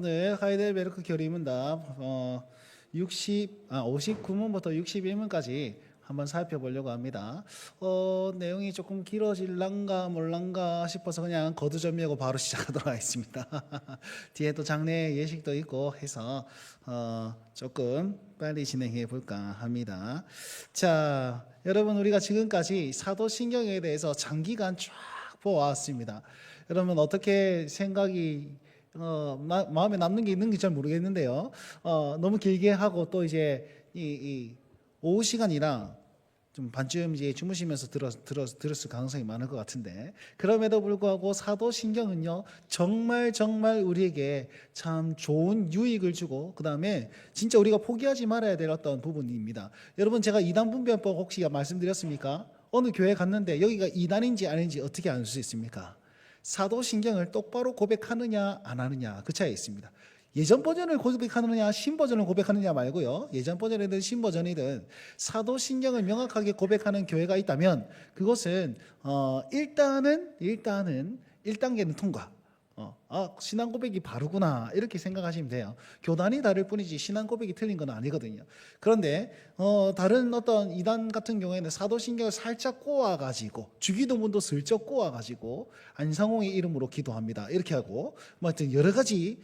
오늘 하이델베르크 교리문답 59문부터 61문까지 한번 살펴보려고 합니다. 내용이 조금 길어질란가 몰란가 싶어서 그냥 거두절미하고 바로 시작하도록 하겠습니다. 뒤에 또 장례 예식도 있고 해서 조금 빨리 진행해 볼까 합니다. 자, 여러분, 우리가 지금까지 사도신경에 대해서 장기간 쫙 보아왔습니다. 여러분, 어떻게 생각이 마음에 남는 게 있는지 잘 모르겠는데요. 너무 길게 하고 또 이제 이 오후 시간이라 좀 반쯤 이제 주무시면서 들었을 가능성이 많을 것 같은데, 그럼에도 불구하고 사도신경은요 정말 우리에게 참 좋은 유익을 주고, 그 다음에 진짜 우리가 포기하지 말아야 될 어떤 부분입니다. 여러분, 제가 이단분별법 혹시 말씀드렸습니까? 어느 교회 갔는데 여기가 이단인지 아닌지 어떻게 알 수 있습니까? 사도신경을 똑바로 고백하느냐 안 하느냐, 그 차이에 있습니다. 예전 버전을 고백하느냐 신버전을 고백하느냐 말고요, 예전 버전이든 신버전이든 사도신경을 명확하게 고백하는 교회가 있다면 그것은 일단은 1단계는 통과. 신앙 고백이 바르구나, 이렇게 생각하시면 돼요. 교단이 다를 뿐이지 신앙 고백이 틀린 건 아니거든요. 그런데 다른 어떤 이단 같은 경우에는 사도신경을 살짝 꼬아가지고 주기도문도 슬쩍 꼬아가지고 안상홍의 이름으로 기도합니다, 이렇게 하고 뭐 하여튼 여러 가지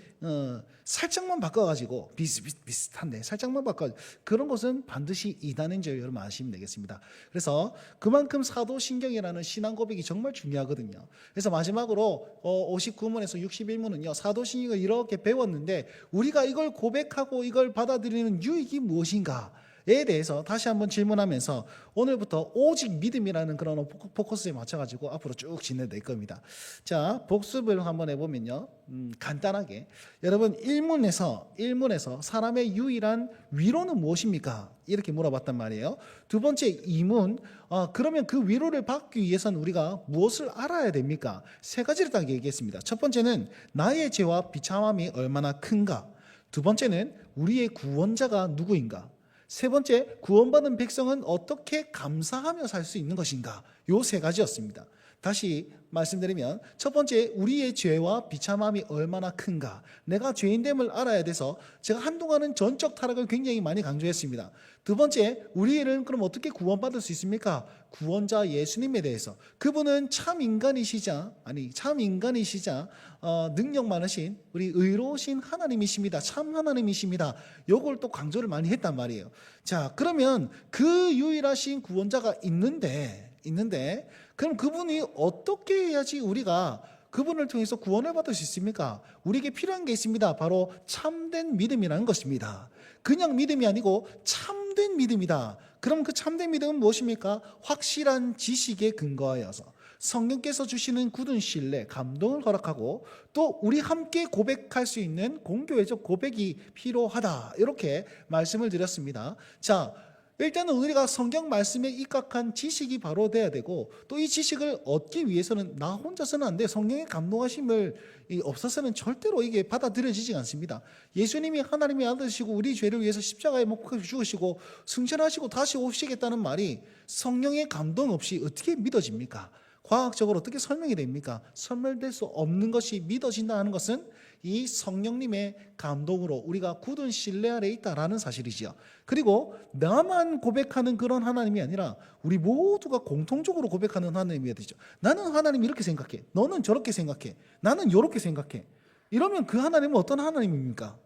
살짝만 바꿔가지고 비슷한데 살짝만 바꿔, 그런 것은 반드시 이단인 줄 여러분 아시면 되겠습니다. 그래서 그만큼 사도신경이라는 신앙 고백이 정말 중요하거든요. 그래서 마지막으로 59문에서 61문은요 사도신경을 이렇게 배웠는데 우리가 이걸 고백하고 이걸 받아들이는 유익이 무엇인가에 대해서 다시 한번 질문하면서 오늘부터 오직 믿음이라는 그런 포커스에 맞춰가지고 앞으로 쭉 진행될 겁니다. 자, 복습을 한번 해보면요, 간단하게 여러분 1문에서 사람의 유일한 위로는 무엇입니까? 이렇게 물어봤단 말이에요. 두 번째 2문, 그러면 그 위로를 받기 위해서는 우리가 무엇을 알아야 됩니까? 세 가지를 딱 얘기했습니다. 첫 번째는 나의 죄와 비참함이 얼마나 큰가. 두 번째는 우리의 구원자가 누구인가. 세 번째, 구원받은 백성은 어떻게 감사하며 살 수 있는 것인가. 요 세 가지였습니다. 다시 말씀드리면, 첫 번째, 우리의 죄와 비참함이 얼마나 큰가. 내가 죄인됨을 알아야 돼서 제가 한동안은 전적 타락을 굉장히 많이 강조했습니다. 두 번째, 우리는 그럼 어떻게 구원받을 수 있습니까? 구원자 예수님에 대해서. 그분은 참 인간이시자 능력 많으신 우리 의로우신 하나님이십니다. 참 하나님이십니다. 요걸 또 강조를 많이 했단 말이에요. 자, 그러면 그 유일하신 구원자가 있는데 그럼 그분이 어떻게 해야지 우리가 그분을 통해서 구원을 받을 수 있습니까? 우리에게 필요한 게 있습니다. 바로 참된 믿음이라는 것입니다. 그냥 믿음이 아니고 참된 믿음이다. 그럼 그 참된 믿음은 무엇입니까? 확실한 지식에 근거하여서 성령께서 주시는 굳은 신뢰, 감동을 허락하고 또 우리 함께 고백할 수 있는 공교회적 고백이 필요하다, 이렇게 말씀을 드렸습니다. 자, 일단은 우리가 성경 말씀에 입각한 지식이 바로 돼야 되고, 또 이 지식을 얻기 위해서는 나 혼자서는 안 돼. 성령의 감동하심을 없어서는 절대로 이게 받아들여지지 않습니다. 예수님이 하나님의 아들이시고 우리 죄를 위해서 십자가에 못 박혀 죽으시고 승천하시고 다시 오시겠다는 말이 성령의 감동 없이 어떻게 믿어집니까? 과학적으로 어떻게 설명이 됩니까? 설명될 수 없는 것이 믿어진다 하는 것은 이 성령님의 감동으로 우리가 굳은 신뢰 아래 있다라는 사실이지요. 그리고 나만 고백하는 그런 하나님이 아니라 우리 모두가 공통적으로 고백하는 하나님이 되죠. 나는 하나님 이렇게 생각해, 너는 저렇게 생각해, 나는 이렇게 생각해. 이러면 그 하나님은 어떤 하나님입니까?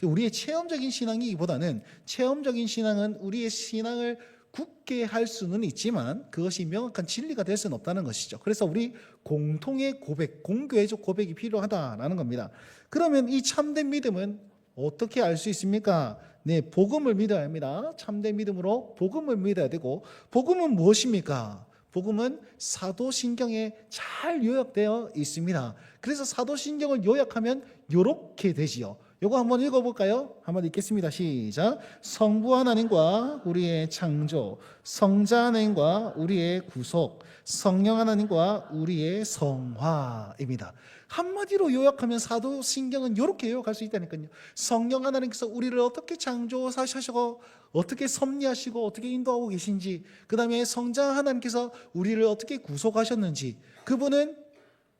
우리의 체험적인 신앙이기보다는, 체험적인 신앙은 우리의 신앙을 굳게 할 수는 있지만 그것이 명확한 진리가 될 수는 없다는 것이죠. 그래서 우리 공통의 고백, 공교회적 고백이 필요하다라는 겁니다. 그러면 이 참된 믿음은 어떻게 알 수 있습니까? 네, 복음을 믿어야 합니다. 참된 믿음으로 복음을 믿어야 되고, 복음은 무엇입니까? 복음은 사도신경에 잘 요약되어 있습니다. 그래서 사도신경을 요약하면 이렇게 되지요. 요거 한번 읽어볼까요? 한번 읽겠습니다. 시작. 성부 하나님과 우리의 창조, 성자 하나님과 우리의 구속, 성령 하나님과 우리의 성화입니다. 한마디로 요약하면 사도신경은 이렇게 요약할 수 있다니까요. 성령 하나님께서 우리를 어떻게 창조하시고 어떻게 섭리하시고 어떻게 인도하고 계신지, 그 다음에 성자 하나님께서 우리를 어떻게 구속하셨는지, 그분은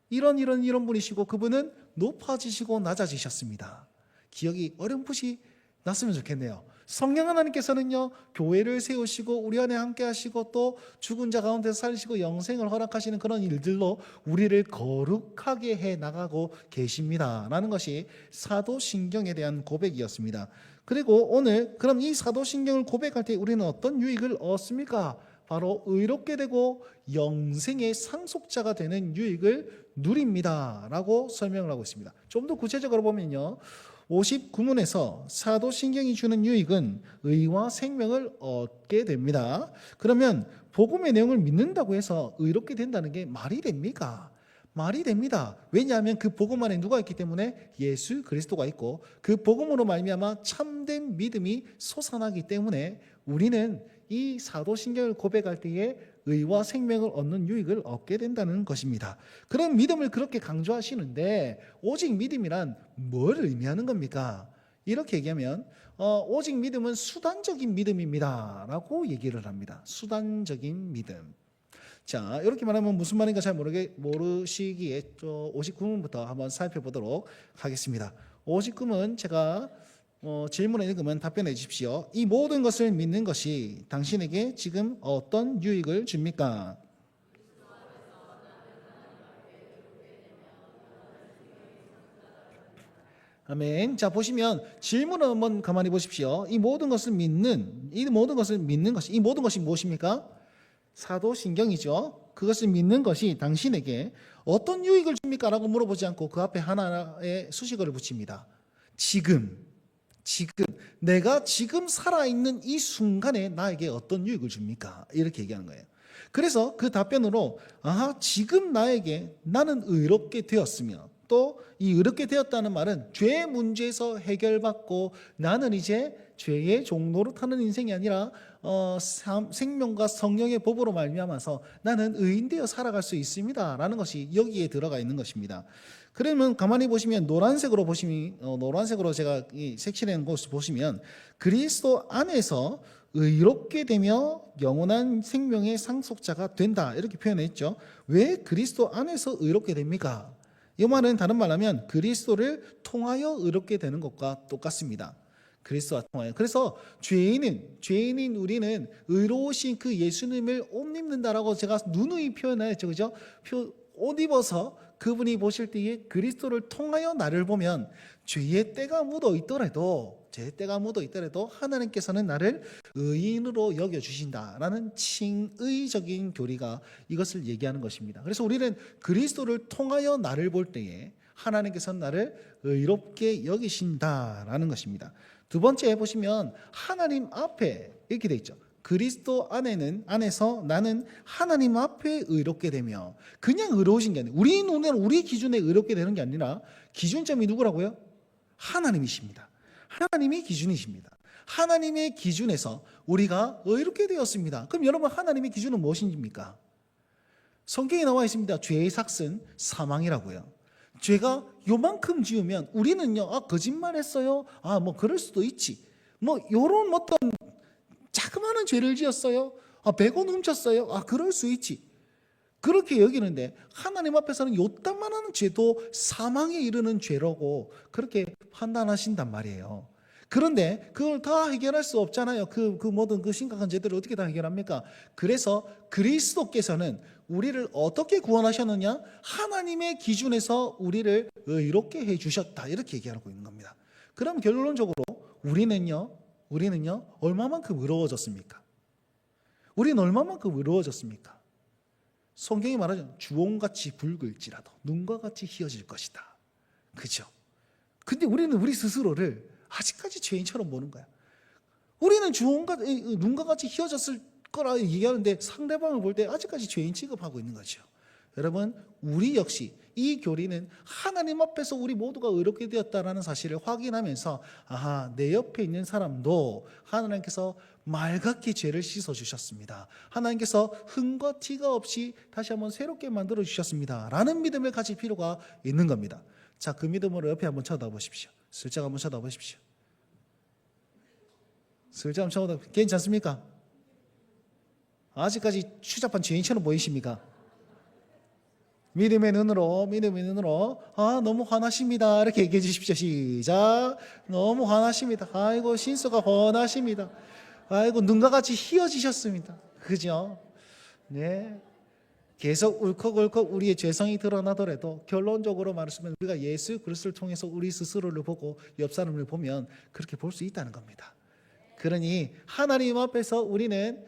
이런 분이시고 그분은 높아지시고 낮아지셨습니다. 기억이 어렴풋이 났으면 좋겠네요. 성령 하나님께서는요, 교회를 세우시고 우리 안에 함께 하시고 또 죽은 자 가운데서 살리시고 영생을 허락하시는 그런 일들로 우리를 거룩하게 해 나가고 계십니다 라는 것이 사도신경에 대한 고백이었습니다. 그리고 오늘 그럼 이 사도신경을 고백할 때 우리는 어떤 유익을 얻습니까? 바로 의롭게 되고 영생의 상속자가 되는 유익을 누립니다 라고 설명을 하고 있습니다. 좀 더 구체적으로 보면요, 59문에서 사도신경이 주는 유익은 의와 생명을 얻게 됩니다. 그러면 복음의 내용을 믿는다고 해서 의롭게 된다는 게 말이 됩니까? 말이 됩니다. 왜냐하면 그 복음 안에 누가 있기 때문에 예수 그리스도가 있고 그 복음으로 말미암아 참된 믿음이 솟아나기 때문에 우리는 이 사도신경을 고백할 때에 의와 생명을 얻는 유익을 얻게 된다는 것입니다. 그런 믿음을 그렇게 강조하시는데 오직 믿음이란 뭘 의미하는 겁니까? 이렇게 얘기하면 오직 믿음은 수단적인 믿음입니다 라고 얘기를 합니다. 수단적인 믿음. 자, 이렇게 말하면 무슨 말인가 잘 모르시기에 59문부터 한번 살펴보도록 하겠습니다. 59문 제가 질문을 읽으면 답변해 주십시오. 이 모든 것을 믿는 것이 당신에게 지금 어떤 유익을 줍니까? 아멘. 자, 보시면 질문을 한번 가만히 보십시오. 이 모든 것이 무엇입니까? 사도신경이죠. 그것을 믿는 것이 당신에게 어떤 유익을 줍니까? 라고 물어보지 않고 그 앞에 하나의 수식어를 붙입니다. 지금 내가 지금 살아있는 이 순간에 나에게 어떤 유익을 줍니까? 이렇게 얘기하는 거예요. 그래서 그 답변으로 지금 나는 의롭게 되었으며 또 이 의롭게 되었다는 말은 죄의 문제에서 해결받고 나는 이제 죄의 종로로 타는 인생이 아니라 생명과 성령의 법으로 말미암아서 나는 의인되어 살아갈 수 있습니다 라는 것이 여기에 들어가 있는 것입니다. 그러면 가만히 보시면 노란색으로 제가 색칠한 것을 보시면 그리스도 안에서 의롭게 되며 영원한 생명의 상속자가 된다 이렇게 표현했죠. 왜 그리스도 안에서 의롭게 됩니까? 이 말은 다른 말로 하면 그리스도를 통하여 의롭게 되는 것과 똑같습니다. 그리스도와 통하여. 그래서 죄인인 우리는 의로우신 그 예수님을 옷 입는다라고 제가 누누이 표현했죠. 그죠? 옷 입어서 그분이 보실 때에 그리스도를 통하여 나를 보면 죄의 때가 묻어 있더라도 하나님께서는 나를 의인으로 여겨주신다라는 칭의적인 교리가 이것을 얘기하는 것입니다. 그래서 우리는 그리스도를 통하여 나를 볼 때에 하나님께서는 나를 의롭게 여기신다라는 것입니다. 두 번째 보시면 하나님 앞에 이렇게 돼 있죠. 그리스도 안에서 나는 하나님 앞에 의롭게 되며, 그냥 의로우신 게 아니라 우리 눈에는 우리 기준에 의롭게 되는 게 아니라 기준점이 누구라고요? 하나님이십니다. 하나님이 기준이십니다. 하나님의 기준에서 우리가 의롭게 되었습니다. 그럼 여러분, 하나님의 기준은 무엇입니까? 성경에 나와 있습니다. 죄의 삭은 사망이라고요. 죄가 요만큼 지으면 우리는요, 거짓말했어요. 뭐 그럴 수도 있지. 뭐 요런 어떤 자그마한 죄를 지었어요. 100원 훔쳤어요. 그럴 수 있지. 그렇게 여기는데 하나님 앞에서는 요딴만한 죄도 사망에 이르는 죄라고 그렇게 판단하신단 말이에요. 그런데 그걸 다 해결할 수 없잖아요. 그 모든 그 심각한 죄들을 어떻게 다 해결합니까? 그래서 그리스도께서는 우리를 어떻게 구원하셨느냐? 하나님의 기준에서 우리를 의롭게 해주셨다. 이렇게 얘기하고 있는 겁니다. 그럼 결론적으로 우리는요 얼마만큼 의로워졌습니까? 우리는 얼마만큼 의로워졌습니까? 성경이 말하죠. 주홍같이 붉을지라도 눈과 같이 희어질 것이다. 그죠? 근데 우리는 우리 스스로를 아직까지 죄인처럼 보는 거야. 우리는 눈과 같이 희어졌을 거라 얘기하는데 상대방을 볼 때 아직까지 죄인 취급하고 있는 거죠. 여러분, 우리 역시 이 교리는 하나님 앞에서 우리 모두가 의롭게 되었다는 사실을 확인하면서 내 옆에 있는 사람도 하나님께서 맑게 죄를 씻어주셨습니다. 하나님께서 흠과 티가 없이 다시 한번 새롭게 만들어주셨습니다 라는 믿음을 가질 필요가 있는 겁니다. 자, 그 믿음으로 옆에 한번 쳐다보십시오. 슬쩍 한번 쳐다보십시오. 슬쩍 한번 쳐다보십시오. 괜찮습니까? 아직까지 추잡한 죄인처럼 보이십니까? 믿음의 눈으로 너무 화나십니다. 이렇게 얘기해 주십시오. 시작. 너무 화나십니다. 아이고 신수가 화나십니다. 아이고 눈과 같이 희어지셨습니다. 그죠? 네. 계속 울컥울컥 우리의 죄성이 드러나더라도 결론적으로 말하면 우리가 예수 그리스도를 통해서 우리 스스로를 보고 옆 사람을 보면 그렇게 볼 수 있다는 겁니다. 그러니 하나님 앞에서 우리는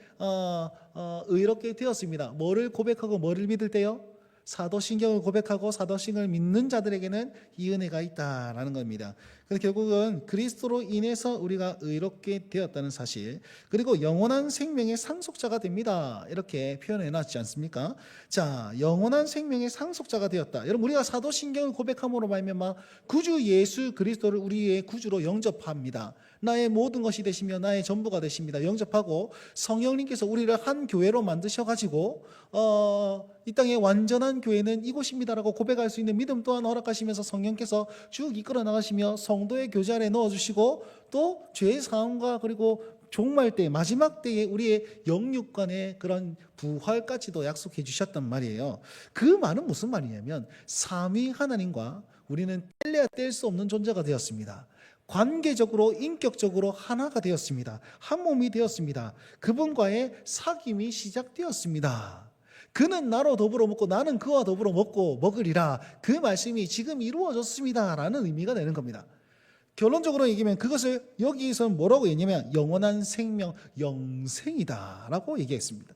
의롭게 되었습니다. 뭐를 고백하고 뭐를 믿을 때요? 사도신경을 고백하고 사도신경을 믿는 자들에게는 이 은혜가 있다라는 겁니다. 그래서 결국은 그리스도로 인해서 우리가 의롭게 되었다는 사실, 그리고 영원한 생명의 상속자가 됩니다. 이렇게 표현해 놨지 않습니까? 자, 영원한 생명의 상속자가 되었다. 여러분, 우리가 사도신경을 고백함으로 말미암아 구주 예수 그리스도를 우리의 구주로 영접합니다. 나의 모든 것이 되시며 나의 전부가 되십니다. 영접하고 성령님께서 우리를 한 교회로 만드셔가지고 이 땅의 완전한 교회는 이곳입니다라고 고백할 수 있는 믿음 또한 허락하시면서 성령께서 쭉 이끌어 나가시며 성도의 교제 안에 넣어주시고 또 죄의 사함과 그리고 종말 때 마지막 때에 우리의 영육간의 그런 부활까지도 약속해 주셨단 말이에요. 그 말은 무슨 말이냐면 삼위 하나님과 우리는 뗄래야 뗄 수 없는 존재가 되었습니다. 관계적으로 인격적으로 하나가 되었습니다. 한 몸이 되었습니다. 그분과의 사귐이 시작되었습니다. 그는 나로 더불어 먹고 나는 그와 더불어 먹으리라. 그 말씀이 지금 이루어졌습니다 라는 의미가 되는 겁니다. 결론적으로 얘기하면 그것을 여기서 뭐라고 얘기하면 영원한 생명, 영생이다 라고 얘기했습니다.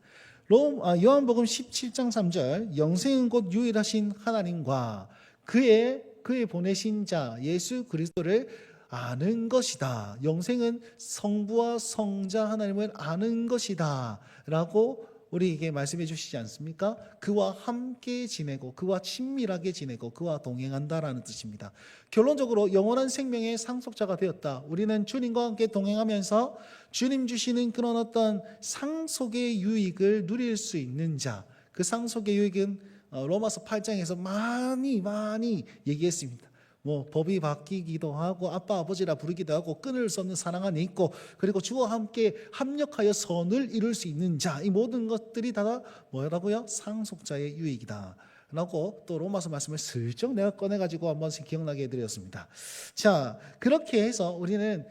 요한복음 17장 3절, 영생은 곧 유일하신 하나님과 그의 보내신 자 예수 그리스도를 아는 것이다. 영생은 성부와 성자 하나님을 아는 것이다 라고 우리에게 말씀해 주시지 않습니까? 그와 함께 지내고 그와 친밀하게 지내고 그와 동행한다라는 뜻입니다. 결론적으로 영원한 생명의 상속자가 되었다. 우리는 주님과 함께 동행하면서 주님 주시는 그런 어떤 상속의 유익을 누릴 수 있는 자, 그 상속의 유익은 로마서 8장에서 많이 얘기했습니다. 법이 바뀌기도 하고 아빠 아버지라 부르기도 하고 끊을 수 없는 사랑 안에 있고 그리고 주와 함께 합력하여 선을 이룰 수 있는 자, 이 모든 것들이 다 뭐라고요? 상속자의 유익이다 라고 또 로마서 말씀을 슬쩍 내가 꺼내가지고 한 번씩 기억나게 해드렸습니다. 자, 그렇게 해서 우리는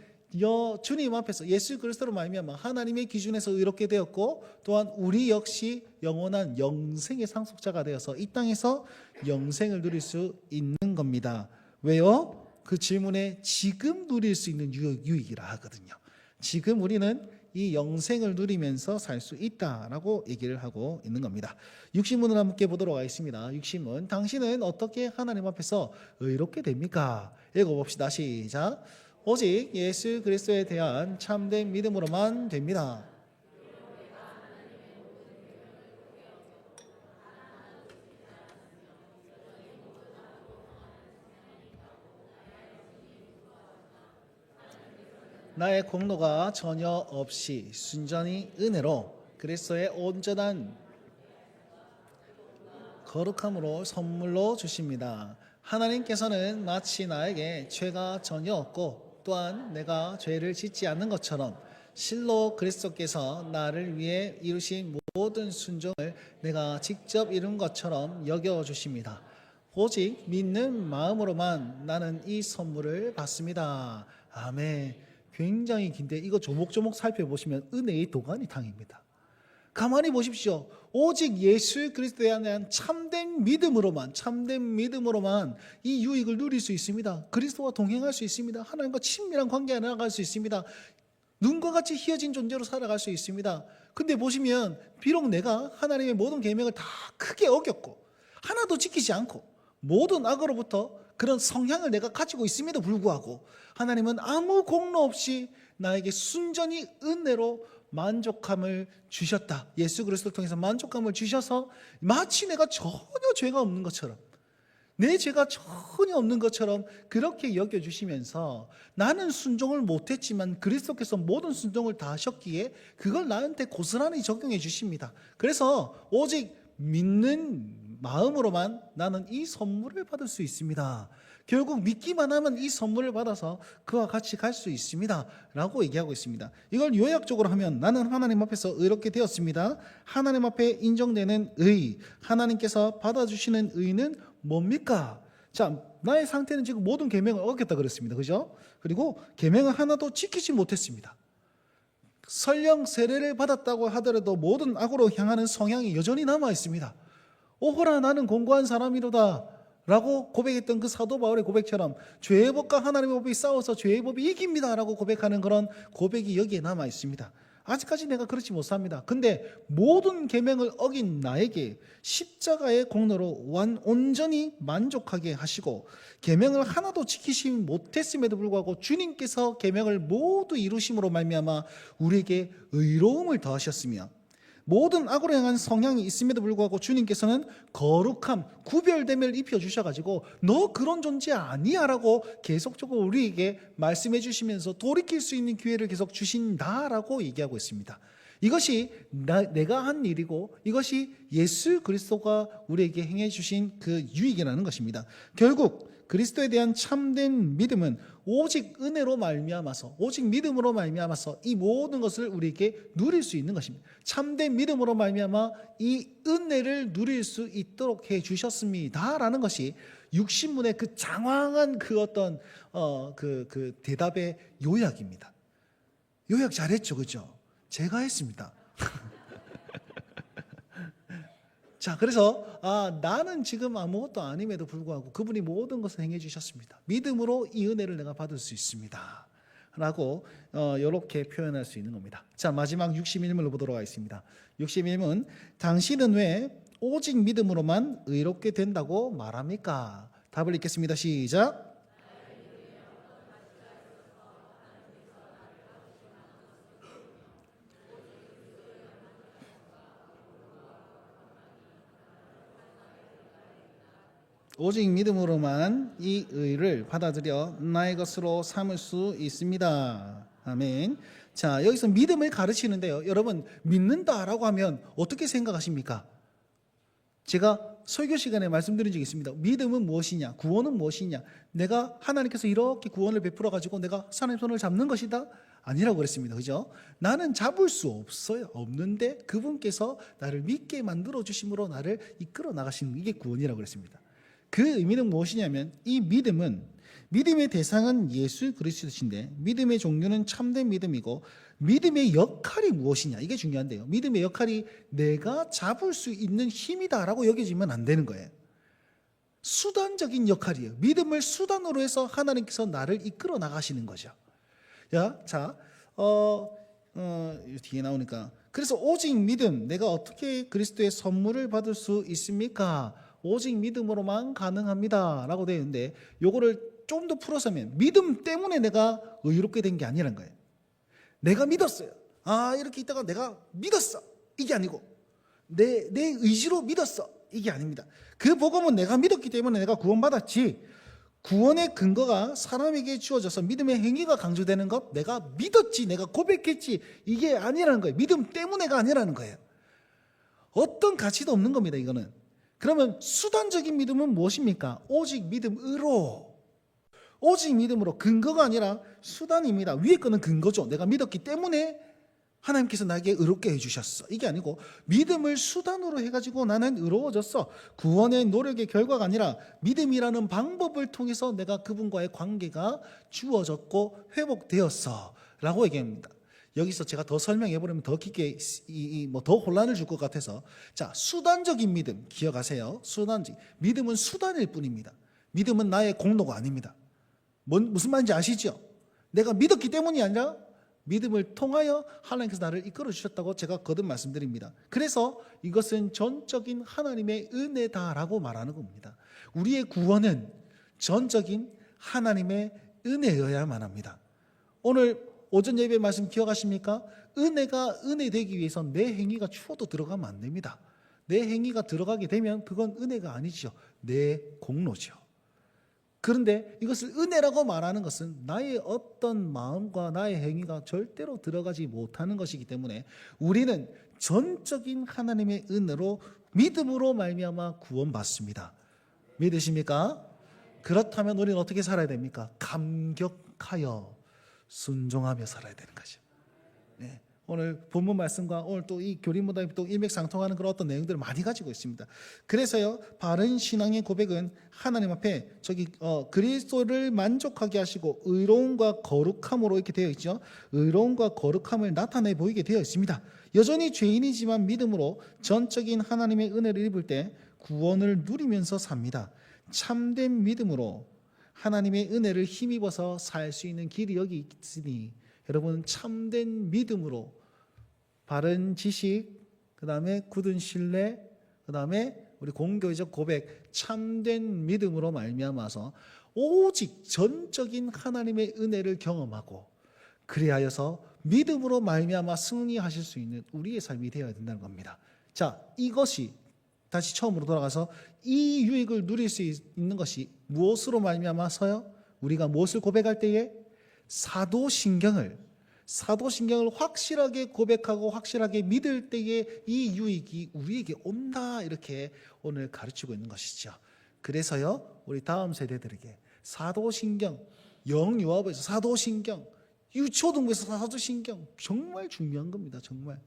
주님 앞에서 예수 그리스도로 말미암아 하나님의 기준에서 의롭게 되었고 또한 우리 역시 영원한 영생의 상속자가 되어서 이 땅에서 영생을 누릴 수 있는 겁니다. 왜요? 그 질문에 지금 누릴 수 있는 유익이라 하거든요. 지금 우리는 이 영생을 누리면서 살 수 있다라고 얘기를 하고 있는 겁니다. 육신문을 함께 보도록 하겠습니다. 육신문, 당신은 어떻게 하나님 앞에서 의롭게 됩니까? 읽어봅시다. 시작. 오직 예수 그리스도에 대한 참된 믿음으로만 됩니다. 나의 공로가 전혀 없이 순전히 은혜로 그리스도의 온전한 거룩함으로 선물로 주십니다. 하나님께서는 마치 나에게 죄가 전혀 없고 또한 내가 죄를 짓지 않는 것처럼 실로 그리스도께서 나를 위해 이루신 모든 순종을 내가 직접 이룬 것처럼 여겨주십니다. 오직 믿는 마음으로만 나는 이 선물을 받습니다. 아멘. 굉장히 긴데 이거 조목조목 살펴보시면 은혜의 도가니탕입니다. 가만히 보십시오. 오직 예수 그리스도에 대한 참된 믿음으로만 이 유익을 누릴 수 있습니다. 그리스도와 동행할 수 있습니다. 하나님과 친밀한 관계 안에 나갈 수 있습니다. 눈과 같이 희어진 존재로 살아갈 수 있습니다. 근데 보시면 비록 내가 하나님의 모든 계명을 다 크게 어겼고 하나도 지키지 않고 모든 악으로부터 그런 성향을 내가 가지고 있음에도 불구하고 하나님은 아무 공로 없이 나에게 순전히 은혜로 만족함을 주셨다. 예수 그리스도를 통해서 만족감을 주셔서 마치 내가 전혀 죄가 없는 것처럼 내 죄가 전혀 없는 것처럼 그렇게 여겨주시면서 나는 순종을 못했지만 그리스도께서 모든 순종을 다 하셨기에 그걸 나한테 고스란히 적용해 주십니다. 그래서 오직 믿는 마음으로만 나는 이 선물을 받을 수 있습니다. 결국 믿기만 하면 이 선물을 받아서 그와 같이 갈 수 있습니다 라고 얘기하고 있습니다. 이걸 요약적으로 하면 나는 하나님 앞에서 의롭게 되었습니다. 하나님 앞에 인정되는 의, 하나님께서 받아주시는 의는 뭡니까? 자, 나의 상태는 지금 모든 계명을 어겼다 그랬습니다. 그죠? 그리고 계명을 하나도 지키지 못했습니다. 설령 세례를 받았다고 하더라도 모든 악으로 향하는 성향이 여전히 남아 있습니다. 오호라 나는 공고한 사람이로다 라고 고백했던 그 사도 바울의 고백처럼 죄의 법과 하나님의 법이 싸워서 죄의 법이 이깁니다 라고 고백하는 그런 고백이 여기에 남아 있습니다. 아직까지 내가 그렇지 못합니다. 근데 모든 계명을 어긴 나에게 십자가의 공로로 온전히 만족하게 하시고 계명을 하나도 지키지 못했음에도 불구하고 주님께서 계명을 모두 이루심으로 말미암아 우리에게 의로움을 더하셨으며 모든 악으로 향한 성향이 있음에도 불구하고 주님께서는 거룩함, 구별됨을 입혀주셔가지고 너 그런 존재 아니야 라고 계속적으로 우리에게 말씀해 주시면서 돌이킬 수 있는 기회를 계속 주신다라고 얘기하고 있습니다. 이것이 내가 한 일이고 이것이 예수 그리스도가 우리에게 행해 주신 그 유익이라는 것입니다. 결국 그리스도에 대한 참된 믿음은 오직 은혜로 말미암아서 오직 믿음으로 말미암아서 이 모든 것을 우리에게 누릴 수 있는 것입니다. 참된 믿음으로 말미암아 이 은혜를 누릴 수 있도록 해 주셨습니다라는 것이 육신문의 그 장황한 그 어떤 그 대답의 요약입니다. 요약 잘했죠, 그렇죠? 제가 했습니다. 자, 그래서 나는 지금 아무것도 아님에도 불구하고 그분이 모든 것을 행해 주셨습니다. 믿음으로 이 은혜를 내가 받을 수 있습니다 라고 이렇게 표현할 수 있는 겁니다. 자, 마지막 61문을 보도록 하겠습니다. 61문, 당신은 왜 오직 믿음으로만 의롭게 된다고 말합니까? 답을 읽겠습니다. 시작. 오직 믿음으로만 이 의를 받아들여 나의 것으로 삼을 수 있습니다. 아멘. 자, 여기서 믿음을 가르치는데요. 여러분, 믿는다라고 하면 어떻게 생각하십니까? 제가 설교 시간에 말씀드린 적이 있습니다. 믿음은 무엇이냐? 구원은 무엇이냐? 내가 하나님께서 이렇게 구원을 베풀어 가지고 내가 하나님의 손을 잡는 것이다? 아니라고 그랬습니다. 그죠? 나는 잡을 수 없어요. 없는데 그분께서 나를 믿게 만들어 주심으로 나를 이끌어 나가시는 이게 구원이라고 그랬습니다. 그 의미는 무엇이냐면 이 믿음의 대상은 예수 그리스도신데 믿음의 종류는 참된 믿음이고 믿음의 역할이 무엇이냐 이게 중요한데요. 믿음의 역할이 내가 잡을 수 있는 힘이다라고 여겨지면 안 되는 거예요. 수단적인 역할이에요. 믿음을 수단으로 해서 하나님께서 나를 이끌어 나가시는 거죠. 뒤에 나오니까 그래서 오직 믿음 내가 어떻게 그리스도의 선물을 받을 수 있습니까? 오직 믿음으로만 가능합니다 라고 되어 있는데 요거를 좀 더 풀어서면 믿음 때문에 내가 의롭게 된 게 아니란 거예요. 내가 믿었어요. 이렇게 있다가 내가 믿었어 이게 아니고 내 의지로 믿었어 이게 아닙니다. 그 복음은 내가 믿었기 때문에 내가 구원받았지 구원의 근거가 사람에게 주어져서 믿음의 행위가 강조되는 것 내가 믿었지 내가 고백했지 이게 아니라는 거예요. 믿음 때문에가 아니라는 거예요. 어떤 가치도 없는 겁니다. 이거는. 그러면 수단적인 믿음은 무엇입니까? 오직 믿음으로 오직 믿음으로 근거가 아니라 수단입니다. 위에 거는 근거죠. 내가 믿었기 때문에 하나님께서 나에게 의롭게 해주셨어 이게 아니고 믿음을 수단으로 해가지고 나는 의로워졌어. 구원의 노력의 결과가 아니라 믿음이라는 방법을 통해서 내가 그분과의 관계가 주어졌고 회복되었어 라고 얘기합니다. 여기서 제가 더 설명해보려면 더 깊게 더 혼란을 줄 것 같아서 자 수단적인 믿음 기억하세요. 수단적 믿음은 수단일 뿐입니다. 믿음은 나의 공로가 아닙니다. 무슨 말인지 아시죠? 내가 믿었기 때문이 아니라 믿음을 통하여 하나님께서 나를 이끌어 주셨다고 제가 거듭 말씀드립니다. 그래서 이것은 전적인 하나님의 은혜다라고 말하는 겁니다. 우리의 구원은 전적인 하나님의 은혜여야만 합니다. 오늘 오전 예배 말씀 기억하십니까? 은혜가 은혜 되기 위해서 내 행위가 추워도 들어가면 안 됩니다. 내 행위가 들어가게 되면 그건 은혜가 아니죠. 내 공로죠. 그런데 이것을 은혜라고 말하는 것은 나의 어떤 마음과 나의 행위가 절대로 들어가지 못하는 것이기 때문에 우리는 전적인 하나님의 은혜로 믿음으로 말미암아 구원받습니다. 믿으십니까? 그렇다면 우리는 어떻게 살아야 됩니까? 감격하여 순종하며 살아야 되는 거죠. 네. 오늘 본문 말씀과 오늘 또 이 교리문답이 또 일맥상통하는 그런 어떤 내용들을 많이 가지고 있습니다. 그래서요, 바른 신앙의 고백은 하나님 앞에 그리스도를 만족하게 하시고 의로움과 거룩함으로 이렇게 되어 있죠. 의로움과 거룩함을 나타내 보이게 되어 있습니다. 여전히 죄인이지만 믿음으로 전적인 하나님의 은혜를 입을 때 구원을 누리면서 삽니다. 참된 믿음으로 하나님의 은혜를 힘입어서 살 수 있는 길이 여기 있으니 여러분, 참된 믿음으로 바른 지식, 그 다음에 굳은 신뢰, 그 다음에 우리 공교적 고백, 참된 믿음으로 말미암아서 오직 전적인 하나님의 은혜를 경험하고 그리하여서 믿음으로 말미암아 승리하실 수 있는 우리의 삶이 되어야 된다는 겁니다. 자, 이것이 다시 처음으로 돌아가서 이 유익을 누릴 수 있는 것이 무엇으로 말미암아서요? 우리가 무엇을 고백할 때에 사도신경을 확실하게 고백하고 확실하게 믿을 때에 이 유익이 우리에게 온다, 이렇게 오늘 가르치고 있는 것이죠. 그래서요, 우리 다음 세대들에게 사도신경, 영유아부에서 사도신경, 유초등부에서 사도신경 정말 중요한 겁니다. 정말.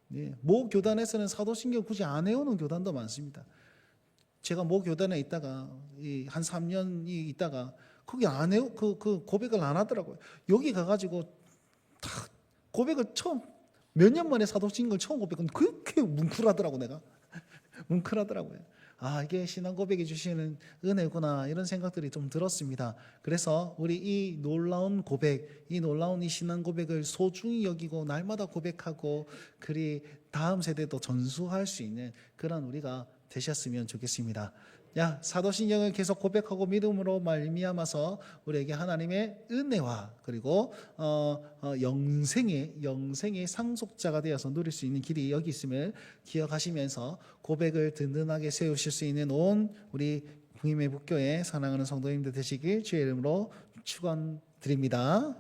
네, 모 교단에서는 사도신경 굳이 안 해오는 교단도 많습니다. 제가 모 교단에 있다가 한 3년이 있다가 거기 안 해요. 그 고백을 안 하더라고요. 여기 가가지고 다 고백을 처음 몇 년 만에 사도신경을 처음 고백은 그렇게 뭉클하더라고. 내가 뭉클하더라고요. 아, 이게 신앙 고백이 주시는 은혜구나, 이런 생각들이 좀 들었습니다. 그래서 우리 이 놀라운 고백, 이 놀라운 이 신앙 고백을 소중히 여기고 날마다 고백하고 그리 다음 세대도 전수할 수 있는 그런 우리가 되셨으면 좋겠습니다. 야, 사도신경을 계속 고백하고 믿음으로 말미암아서 우리에게 하나님의 은혜와 그리고 영생의 상속자가 되어서 누릴 수 있는 길이 여기 있음을 기억하시면서 고백을 든든하게 세우실 수 있는 온 우리 부임의 북교회 사랑하는 성도님들 되시길 주의 이름으로 축원드립니다.